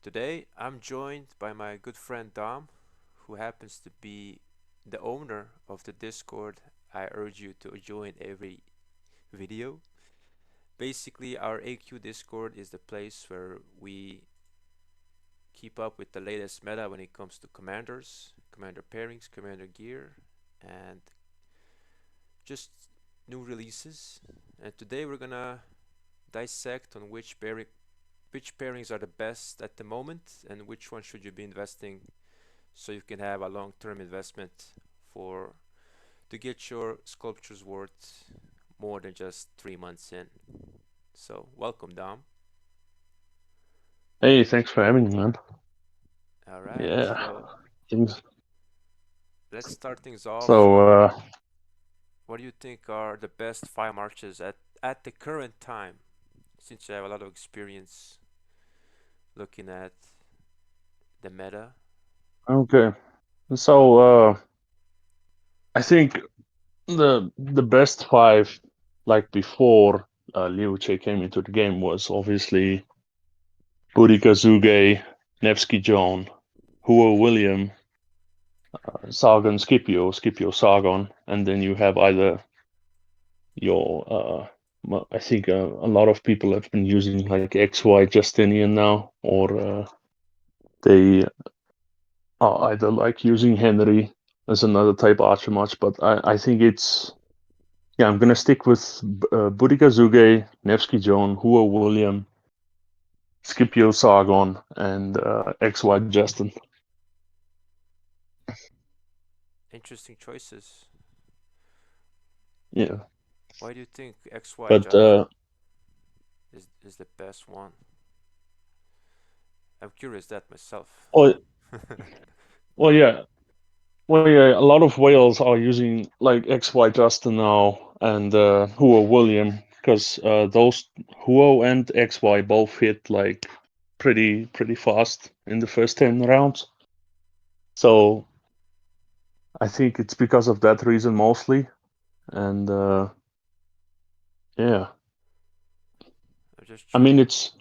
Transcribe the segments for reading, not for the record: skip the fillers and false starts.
Today I'm joined by my good friend Dom, who happens to be the owner of the Discord I urge you to join every video. Basically, our AQ Discord is the place where we keep up with the latest meta when it comes to commanders, commander pairings, commander gear, and just new releases. And today we're gonna dissect on which pairings are the best at the moment and which one should you be investing so you can have a long-term investment for to get your sculptures worth more than just 3 months in. So welcome, Dom. Hey, thanks for having me, man. All right, Yeah, so things. let's start things off. So, What do you think are the best five marches at the current time, since you have a lot of experience looking at the meta? okay. So, I think the best five, like before Liu Che came into the game, was obviously Boudica Zuge, Nevsky John, Huo William, Sargon Scipio, Scipio Sargon, and then you have either your I think a lot of people have been using like XY Justinian now, or they I don't like using Henry as another type Archimage, but I think it's yeah. I'm gonna stick with Boudica Zuge, Nevsky Joan, Huo William, Scipio Sargon, and XY Justin. Interesting choices. Yeah, Why do you think XY but Justin is the best one? I'm curious that myself. well, well, yeah, well, yeah. A lot of whales are using like XY Justin now and Huo William because those Huo and XY both hit like pretty fast in the first 10 rounds. So I think it's because of that reason mostly. And yeah, I'm just I trying. mean it's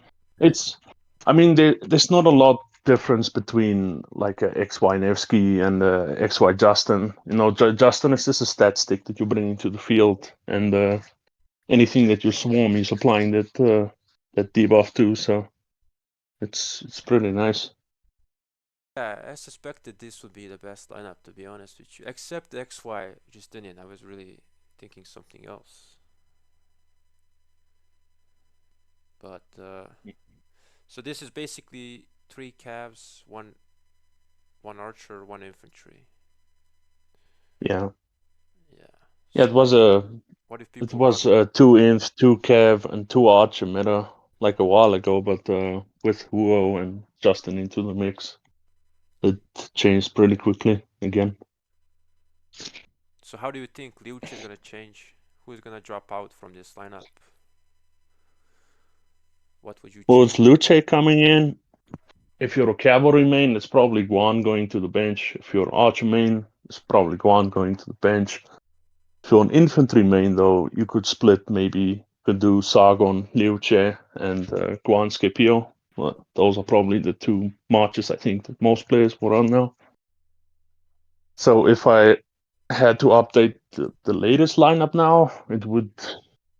I mean there's not a lot difference between like a XY Nevsky and XY Justin. You know, Justin is just a stat stick that you bring into the field, and anything that you swarm is applying that debuff to. So it's pretty nice. Yeah, I suspected this would be the best lineup, to be honest with you. Except XY Justinian, I was really thinking something else. But so this is basically three calves, one archer, one infantry. Yeah, Yeah. yeah. So what if It people was want? two inf, two cav, and two archer meta like a while ago, but with Huo and Justin into the mix, it changed pretty quickly again. So how do you think Liu Che is gonna change? Who is gonna drop out from this lineup? What would you Well, change? with Liu Che coming in, if you're a cavalry main, it's probably Guan going to the bench. If you're an archer main, it's probably Guan going to the bench. If you're an infantry main, though, you could split maybe, could do Sargon, Liu Che, and Guan Scipio. Well, those are probably the two marches I think that most players will run now. So if I had to update the latest lineup now, it would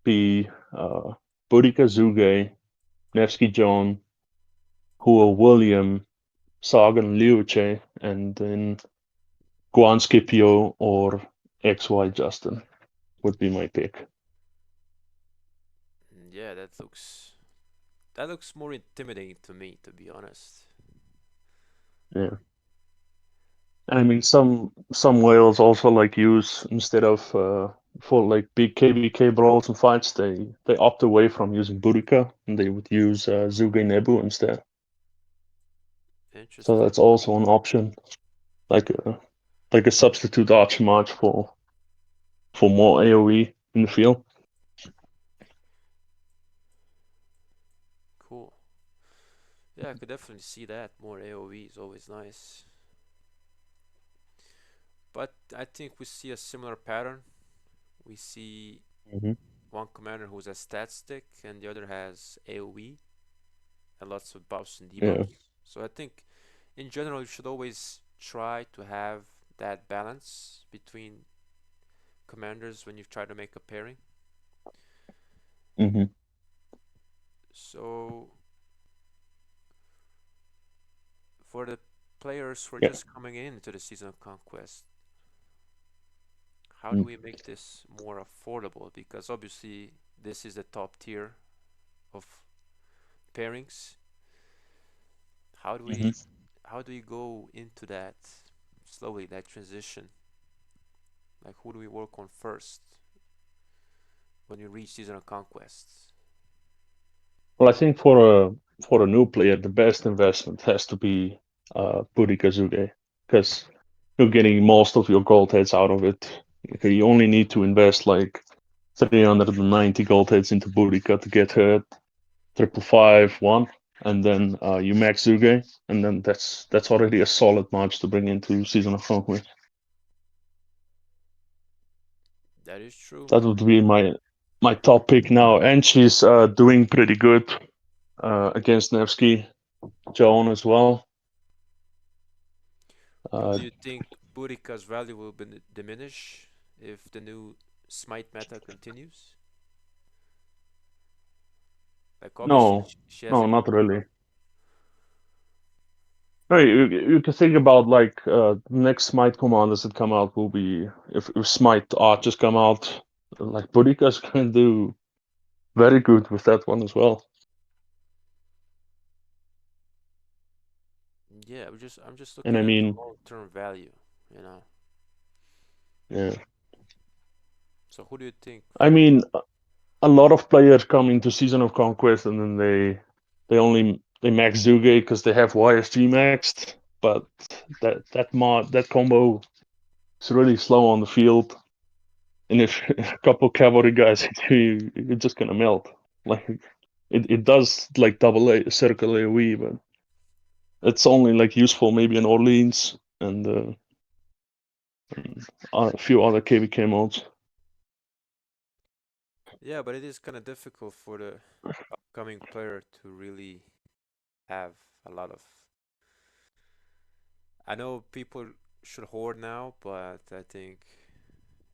be Boudica Zuge, Nevsky John, Huo William, Sagan Liu Che, and then Guan Scipio or XY Justin would be my pick. Yeah, that looks more intimidating to me, to be honest. Yeah. I mean, some whales also like use instead of for like big KBK brawls and fights, they opt away from using Boudica and they would use Zuge Nebu instead. So Interesting. that's also an option, like a substitute Archimage for more AOE in the field. Cool. Yeah, I could definitely see that. More AoE is always nice. But I think we see a similar pattern. We see Hmm. one commander who's a stat stick and the other has AoE and lots of buffs and Yeah, debuffs. So I think in general you should always try to have that balance between commanders when you try to make a pairing. Hmm. So for the players who are Yeah. just coming into the season of conquest, how do Mm. we make this more affordable? Because obviously this is the top tier of pairings. How do Hmm. we how do you go into that slowly, that transition? Like who do we work on first when you reach season of conquests? Well, I think for a new player, the best investment has to be Burikazuge, because you're getting most of your gold heads out of it. Okay, you only need to invest like 390 gold heads into Burika to get her 555 1, and then you max Zuge, and then that's already a solid match to bring into Season of Conquest. That is true. That would be my top pick now, and she's doing pretty good against Nevsky Joan as well. But Uh, do you think Burika's value will diminish if the new Smite meta continues? Like obviously no, she has a no, good not number. really. No, you can think about like next Smite commanders that come out will be if Smite archers come out, like Burika's gonna do very good with that one as well. Yeah, I'm just And looking I at the mean, long-term value, you know. yeah, So who do you think? I mean, a lot of players come into Season of Conquest and then they max Zuge because they have YSG maxed, but that combo is really slow on the field, and if a couple cavalry guys hit you, you're just gonna melt. Like it does like double circle AoE, but it's only like useful maybe in Orleans and a few other KVK modes. Yeah, but it is kind of difficult for the upcoming player to really have a lot of. I know people should hoard now, but I think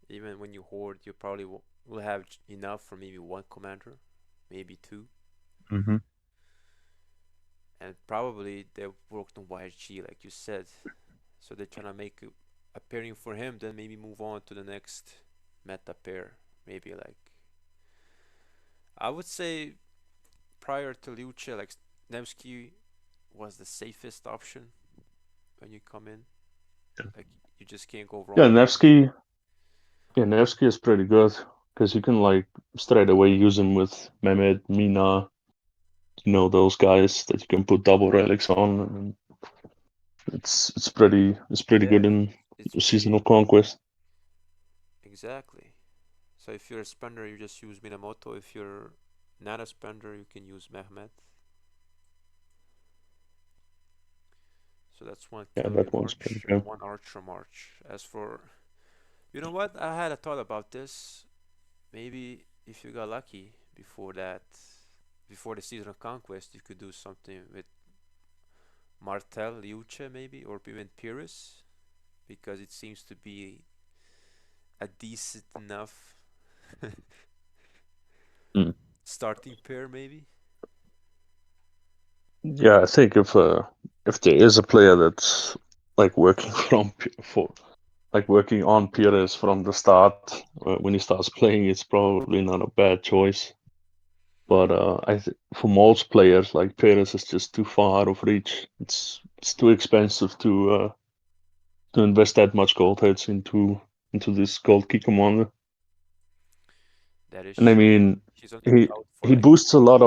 even when you hoard, you probably will have enough for maybe one commander, maybe two, Mm-hmm. and probably they worked on YG like you said. So they're trying to make a pairing for him, then maybe move on to the next meta pair. Maybe like I would say prior to Liu Che, like Nevsky was the safest option when you come in. Like you just can't go Yeah, wrong with him. Nevsky is pretty good because you can like straight away use him with Mehmet, Mina, those guys that you can put double relics on, and it's pretty Yeah, good in it's Seasonal Conquest. exactly. So if you're a spender, you just use Minamoto. If you're not a spender, you can use Mehmet. So that's one Yeah, cavalry that one's pretty march and good. one archer march. As for, you know what? I had a thought about this. Maybe if you got lucky before that, before the season of conquest, you could do something with Martel, Liu Che maybe, or even Pyrrhus, because it seems to be a decent enough Mm. starting pair maybe. Yeah, I think if there is a player that's like working working on Pires from the start when he starts playing, it's probably not a bad choice. But for most players, like Pires is just too far out of reach. It's too expensive to invest that much gold heads into this gold key commander. That is And I true. mean, She's only he out for he like boosts a lot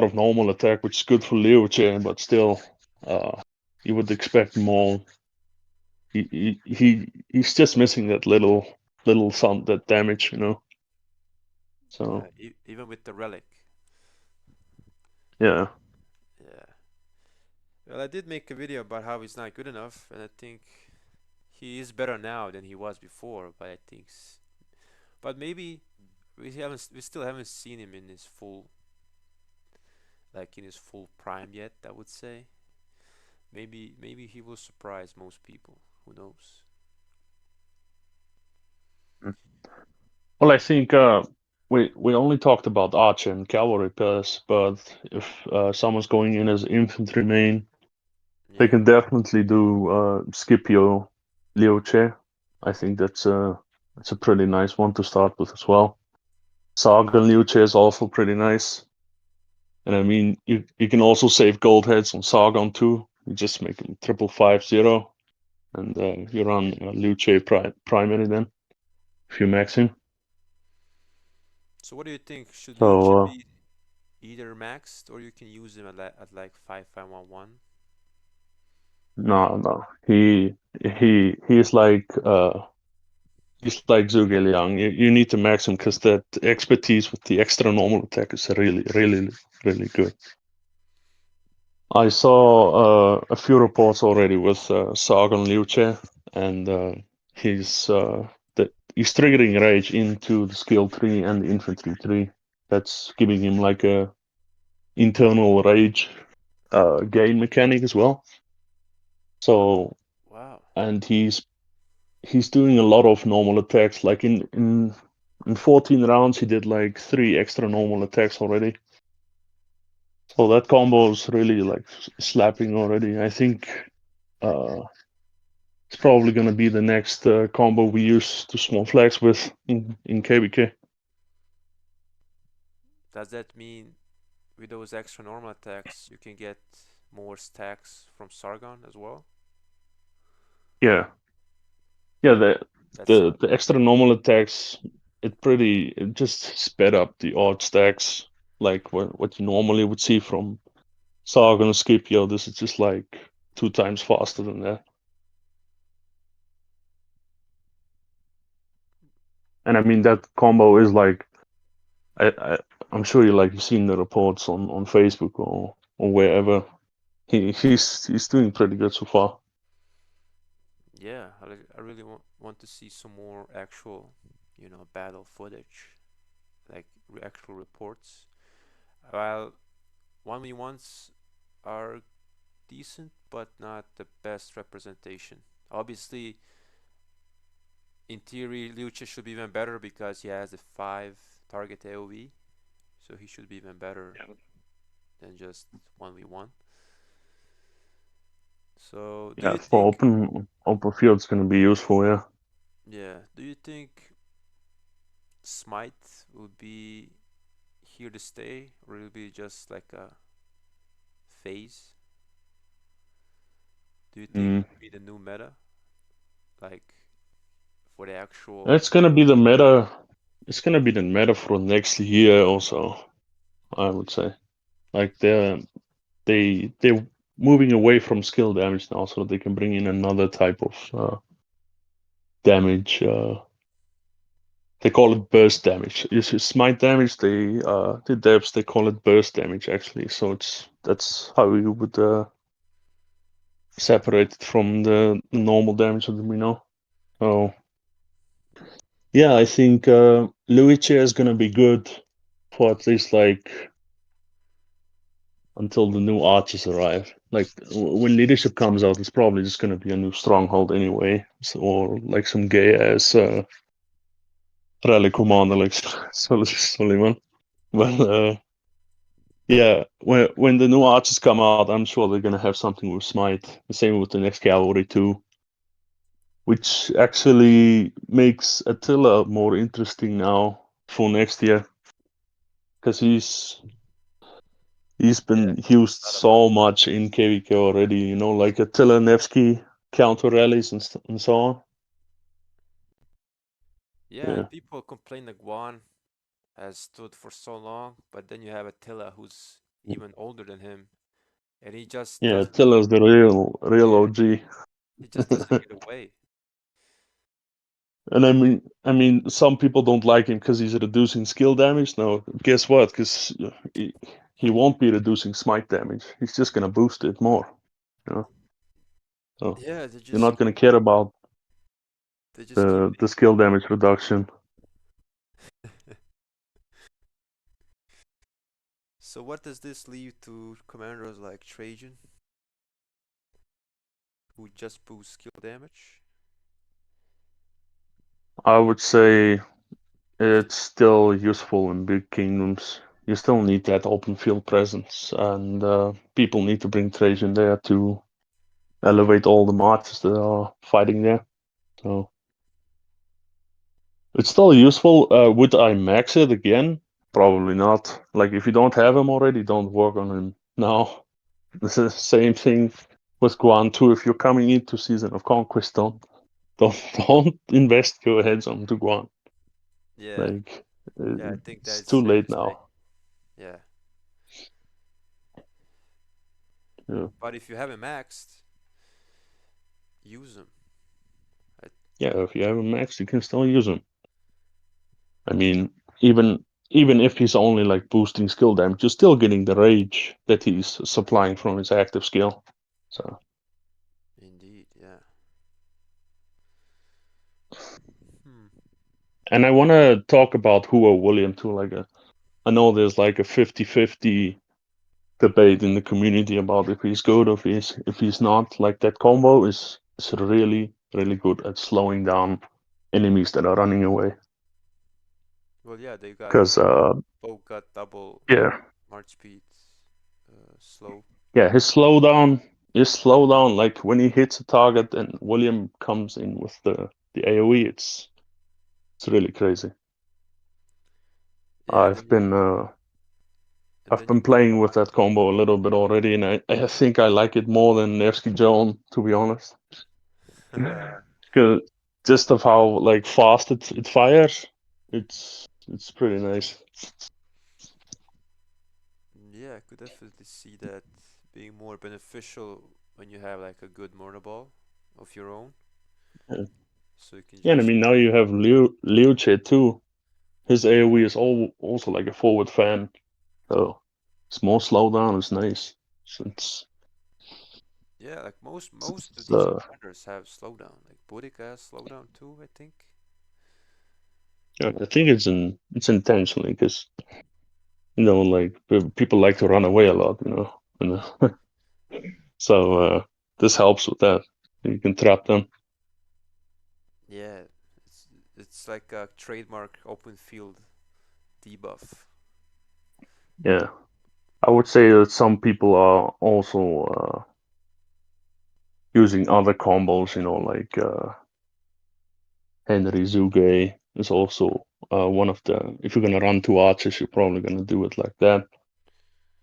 of normal attack, which is good for Liu Che, but still, uh, you would expect more. He's just missing that little some that damage. So even with the relic. yeah, Yeah. Well, I did make a video about how he's not good enough, and I think he is better now than he was before. But I think, but maybe we still haven't seen him in his full like in his full prime yet, I would say. Maybe he will surprise most people. Who knows? Mm. Well, I think we only talked about archer and cavalry pairs, but if someone's going in as infantry main, they Yeah. can definitely do Scipio Liu Che. I think that's a pretty nice one to start with as well. Saga and Liu Che is also pretty nice. And I mean, you can also save gold heads on Sargon too. You just make them 550, and you run Liu Che primary then if you max him. So what do you think? Should Liu Che So be either maxed or you can use him at like 5511? no, he's like Zhuge Liang. You need to max him because that expertise with the extra normal attack is really good. I saw a few reports already with Sargon Liu Che, and he's he's triggering rage into the skill tree and the infantry tree. That's giving him like a internal rage gain mechanic as well. So Wow. and he's doing a lot of normal attacks. Like in 14 rounds, he did like 3 extra normal attacks already. So that combo is really like slapping already. I think uh, it's probably going to be the next combo we use to small flags with in KBK. Does that mean with those extra normal attacks you can get more stacks from Sargon as well? Yeah, yeah. That's The extra normal attacks it just sped up the odd stacks like what you normally would see from Sargon and Scipio. This is just like 2 times faster than that. And I mean that combo is like I, I I'm sure you've seen the reports on Facebook or wherever. He's doing pretty good so far. yeah. I really want to see some more actual, battle footage, like actual reports. While 1v1s are decent, but not the best representation. Obviously, in theory, Liu Che should be even better because he has a 5 target AoE, so he should be even better than just 1v1. So, do Yeah, you for think, open field it's gonna be useful. Yeah. yeah, do you think Smite will be here to stay, or will it be just like a phase? Do you think it Mm. will be the new meta, like for the actual? It's gonna be the meta. It's gonna be the meta for next year also. I would say like they're moving away from skill damage now, so they can bring in another type of damage. They call it burst damage. This is smite damage. The devs they call it burst damage actually. So that's how you would separate it from the normal damage that we know. So yeah, I think Liu Che is gonna be good for at least like until the new archers arrive. Like when leadership comes out, it's probably just gonna be a new stronghold anyway, so, or like some gay ass rally commander like Suleiman. But yeah, when the new archers come out, I'm sure they're gonna have something with Smite. The same with the next cavalry too, which actually makes Attila more interesting now for next year because he's Yeah, been used thought about so much in KVK already. You know, like Attila Nevsky counter rallies and so on. Yeah, Yeah, and people complain that Guan has stood for so long, but then you have Attila who's even older than him, and he just yeah. doesn't. Attila's the real Yeah, OG. he just doesn't get away. And I mean, some people don't like him because he's reducing skill damage. Now, guess what? Because he won't be reducing smite damage. He's just gonna boost it more. You know, so Yeah, you're not gonna care about they just keep the skill damage reduction. So what does this leave to commanders like Trajan, who just boost skill damage? I would say it's still useful in big kingdoms. You still need that open field presence, and people need to bring Trajan there to elevate all the marches that are fighting there. So it's still useful. Would I max it again? Probably not. Like if you don't have him already, don't work on him now. This is the same thing with Guan too. If you're coming into Season of Conquest, don't invest your heads onto Guan. Yeah, Like yeah, I think it's that's too safe late to say. now. Yeah, Yeah, but if you haven't maxed, use them. I, yeah. If you have a max, you can still use him. I mean, even if he's only like boosting skill damage, you're still getting the rage that he's supplying from his active skill. So, indeed, yeah. Hmm. and I want to talk about Hua William too. I know there's like a 50-50 debate in the community about if he's good or if he's not. Like that combo is really good at slowing down enemies that are running away. Well, yeah, they got Because both got double yeah, march speed, slow. yeah, his slowdown, like when he hits a target and William comes in with the AoE, it's really crazy. Yeah, I've been uh, and I've then you been playing with that combo a little bit already, and I think I like it more than Nevsky Joan, to be honest. Because just of how like fast it fires, it's pretty nice. yeah, I could definitely see that being more beneficial when you have like a good murder ball of your own, Yeah, so you can yeah, and I just mean now you have Liu Che too. His AoE is also like a forward fan, so small slowdown is nice. So yeah, like most of it's these commanders have slowdown. Like Boudica has slowdown too, I think. yeah, I think it's intentionally because like people like to run away a lot, so this helps with that. You can trap them. Yeah, it's it's like a trademark open field debuff. Yeah, I would say that some people are also using other combos, like Henry Zuge is also one of the. If you're gonna run two archers, you're probably gonna do it like that.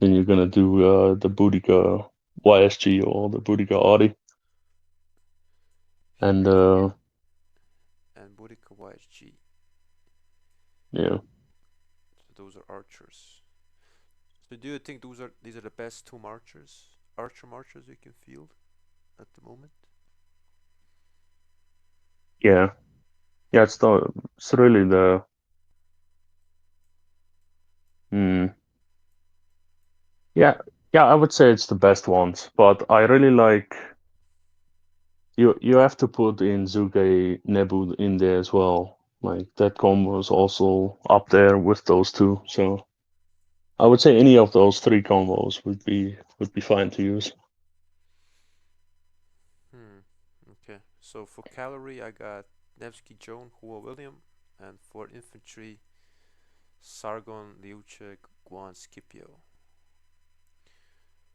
Then you're gonna do the Boudica YSG or the Boudica Audi, and And Boudica YSG. yeah, So those are archers. So do you think these are the best two archer marchers you can field at the moment? yeah, yeah. It's really the. Mm, yeah, yeah. I would say it's the best ones, but I really like. You have to put in Zuge Nebu in there as well. Like that combo is also up there with those two. So I would say any of those three combos would be fine to use. Hmm. Okay. So for cavalry, I got Nevsky Joan, Hua William, and for infantry, Sargon, Liu Che, Guan, Scipio.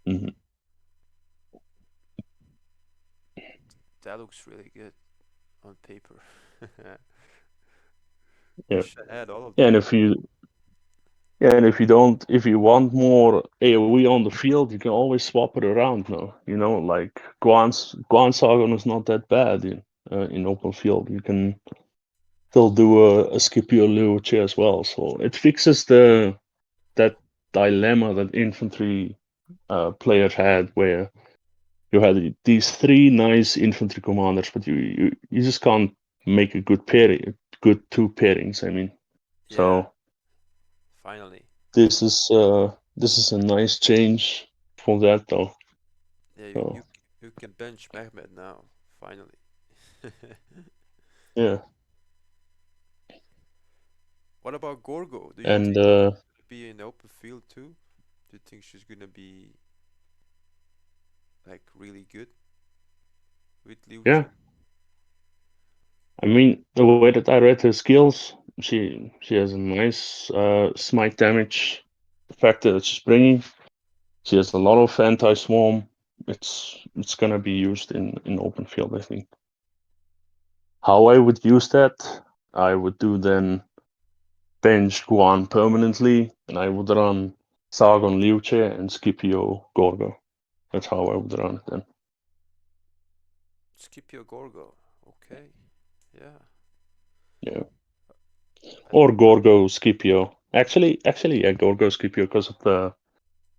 Hmm. That looks really good on paper. Yeah, Wish I had all of yeah. them. And if you want more AOE on the field, you can always swap it around now. Like Guan Sargon is not that bad in open field. You can still do a Scipio Liu Che as well. So it fixes that dilemma that infantry players had, where you had these three nice infantry commanders, but you just can't make a good pairing, good two pairings. I mean, Yeah, so finally. this is a nice change for that though. Yeah, So you can bench Mehmed now. Finally. yeah, What about Gorgo? Do you and think he's gonna be in the open field too? Do you think she's gonna be like really good with Liu Yeah, Che? I mean the way that I read her skills, she has a nice smite damage factor that she's bringing. She has a lot of anti-swarm. It's gonna be used in open field, I think. How I would use that, I would do then bench Guan permanently, and I would run Sargon Liu Che and Scipio Gorgo. That's how I would run it then. Scipio Gorgo. Okay. Yeah. Yeah, I, or Gorgo Scipio. Actually, yeah, Gorgo Scipio because of the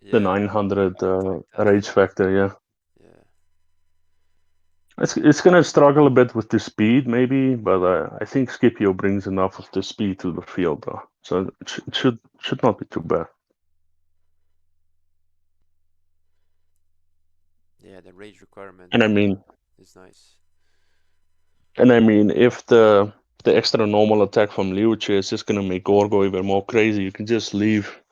yeah. 900 Like that rage factor. factor. Yeah, Yeah. it's gonna struggle a bit with the speed maybe, but I think Scipio brings enough of the speed to the field though, so it should not be too bad. Yeah. The rage requirement And I mean, is nice. if the extra normal attack from Liu Che is just gonna make Gorgo even more crazy, you can just leave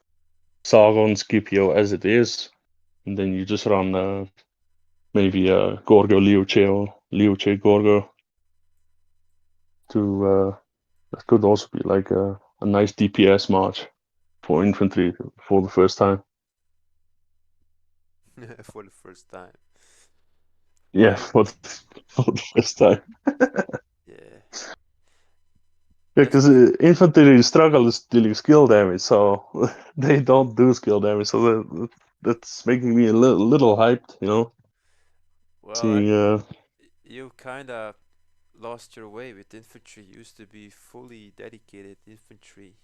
Sargon Scipio as it is, and then you just run maybe Gorgo Liu Che or Liu Che Gorgo to that could also be like a nice DPS march for infantry for the first time. For the first time. Yeah, My for the first time. yeah. Yeah, Yes. because infantry struggle is dealing skill damage, so they don't do skill damage. So that's making me a little hyped, Well, seeing you kind of lost your way with infantry. Used to be fully dedicated infantry,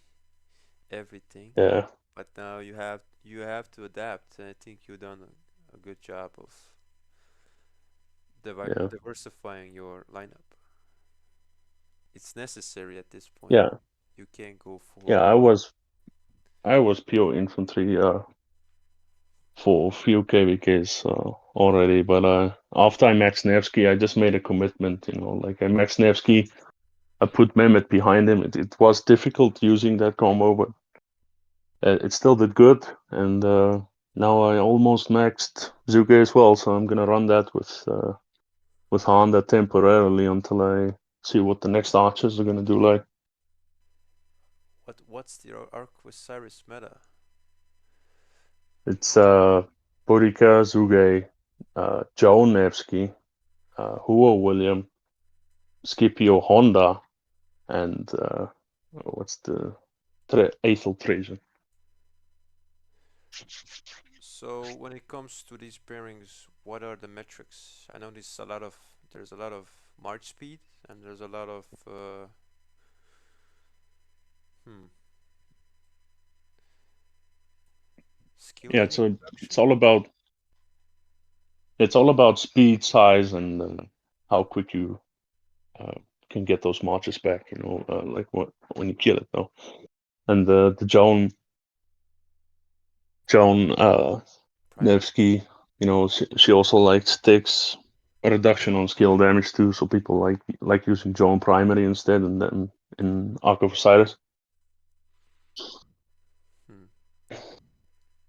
everything. yeah, But now you have to adapt. And I think you've done a good job of yeah, diversifying your lineup. It's necessary at this point. yeah, You can't go yeah. full. I was pure infantry for a few KVKs already, but after I maxed Nevsky, I just made a commitment. Like I maxed Nevsky, I put Mehmet behind him. It was difficult using that combo, but it still did good. And now I almost maxed Zuge as well, so I'm gonna run that with Honda temporarily until I see what the next archers are gonna do. Like What's the Ark of Osiris meta? it's Borica, Zuge, Joe Nevsky, Huo William, Scipio Honda, and what's the Aethel Trajan. So when it comes to these pairings, what are the metrics? I know there's a lot of march speed and there's a lot of hmm, skill Yeah, gain so it's production. all about speed, size, and how quick you uh, can get those marches back. Like when you kill it, though. And the Joan Primary. Nevsky, she also takes a reduction on skill damage too. So people like using Joan primary instead, and then in Ark of Osiris. Hmm.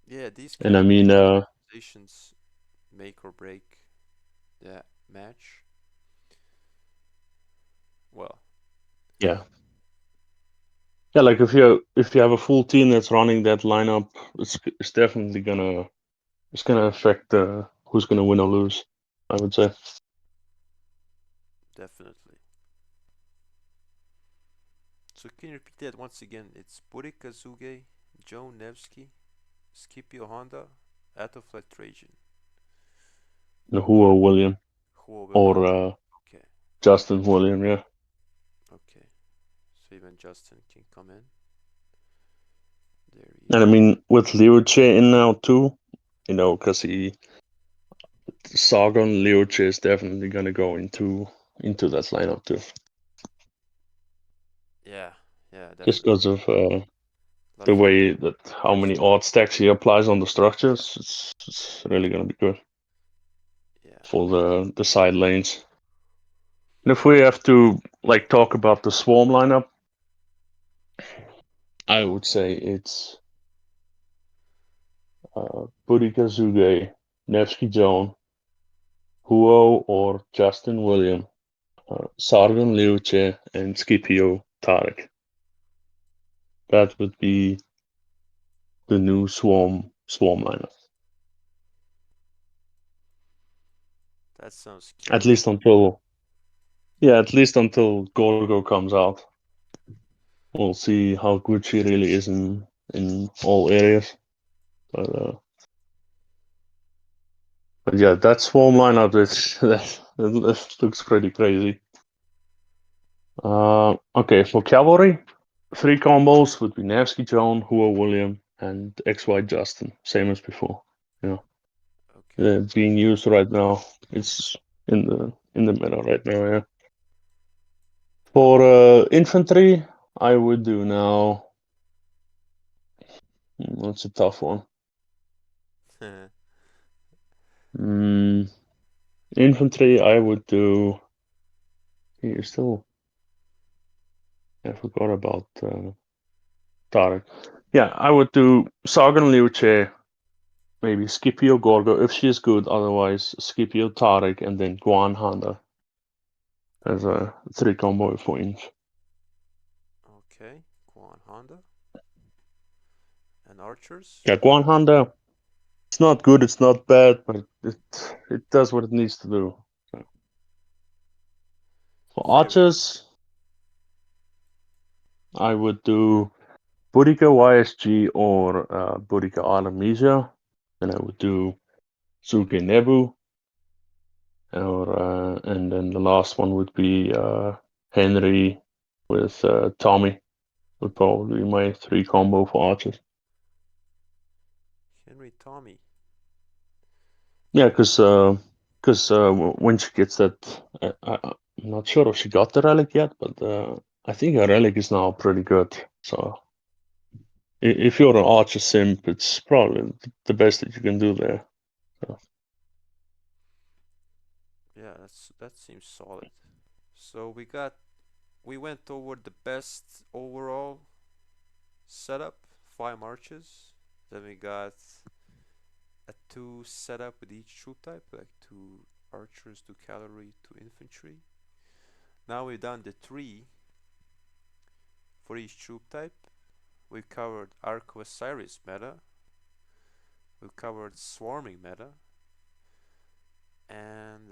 Yeah, these And I kind of mean, optimizations make or break that match. Well, yeah, yeah. Like if you have a full team that's running that lineup, it's definitely gonna affect who's gonna win or lose. I would say. definitely. So can you repeat that once again? It's Burik Kazuge, Joe Nevsky, Scipio Honda, Atoflat Trajan, Huo William Huo William. or Okay, Justin William, yeah. okay. So even Justin can come in. There he And I is. mean, with Liu Che in now too, because Sargon Liu Che is definitely gonna go into that lineup too, Yeah, yeah, just definitely. because of A lot the of way that how hard many stuff. odd stacks he applies on the structures. It's really gonna be good Yeah. for the side lanes. And if we have to talk about the swarm lineup, I would say it's Burikazuge, Nevsky Joan, Huo or Justin William, Sargon Liu Che, and Scipio Tarek. That would be the new Swarm lineup. That sounds At killer. least until at least until Gorgo comes out. We'll see how good she really is in all areas. But yeah, that Swarm lineup is that looks pretty crazy. Okay, for cavalry, three combos would be Nevsky John, Huo William, and XY Justin, same as before. You know, Okay. being used right now. It's in the meta right now. Yeah. For infantry, I would do now. That's a tough one. Mm, infantry, I would do. You still, I forgot about Tarek. Yeah, I would do Sargon Liu Che, maybe Scipio Gorgo if she's good. Otherwise, Scipio Tarek, and then Guan Handa as a three combo for inch. Okay. Guan Honda and archers. Yeah, Guan Handa. It's not good. It's not bad, but it does what it needs to do. So, for Favorite. archers, I would do Boudica YSG or Boudica Artemisia. Then I would do Suge Nebu, and then the last one would be Henry with Tommy. Would probably be my three combo for archers. Henry Tommy. Yeah, because when she gets that, I'm not sure if she got the relic yet, but I think her relic is now pretty good. So if you're an archer simp, it's probably the best that you can do there. So, Yeah, that seems solid. So we went over the best overall setup, five marches. Then we got a two setup with each troop type, like two archers, two cavalry, two infantry. Now we've done the three for each troop type. We covered Ark of Osiris meta. We covered swarming meta, and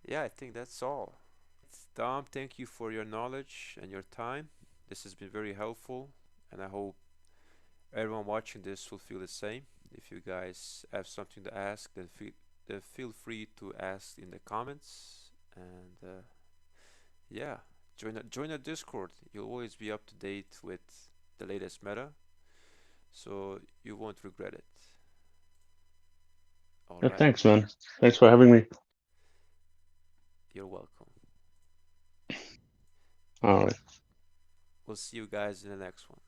yeah, I think that's all. Dom, thank you for your knowledge and your time. This has been very helpful, and I hope everyone watching this will feel the same. If you guys have something to ask, then feel free to ask in the comments. And yeah, join our Discord. You'll always be up to date with the latest meta, so you won't regret it. All yeah, right, thanks, man. Thanks for having me. you're welcome. All right. We'll see you guys in the next one.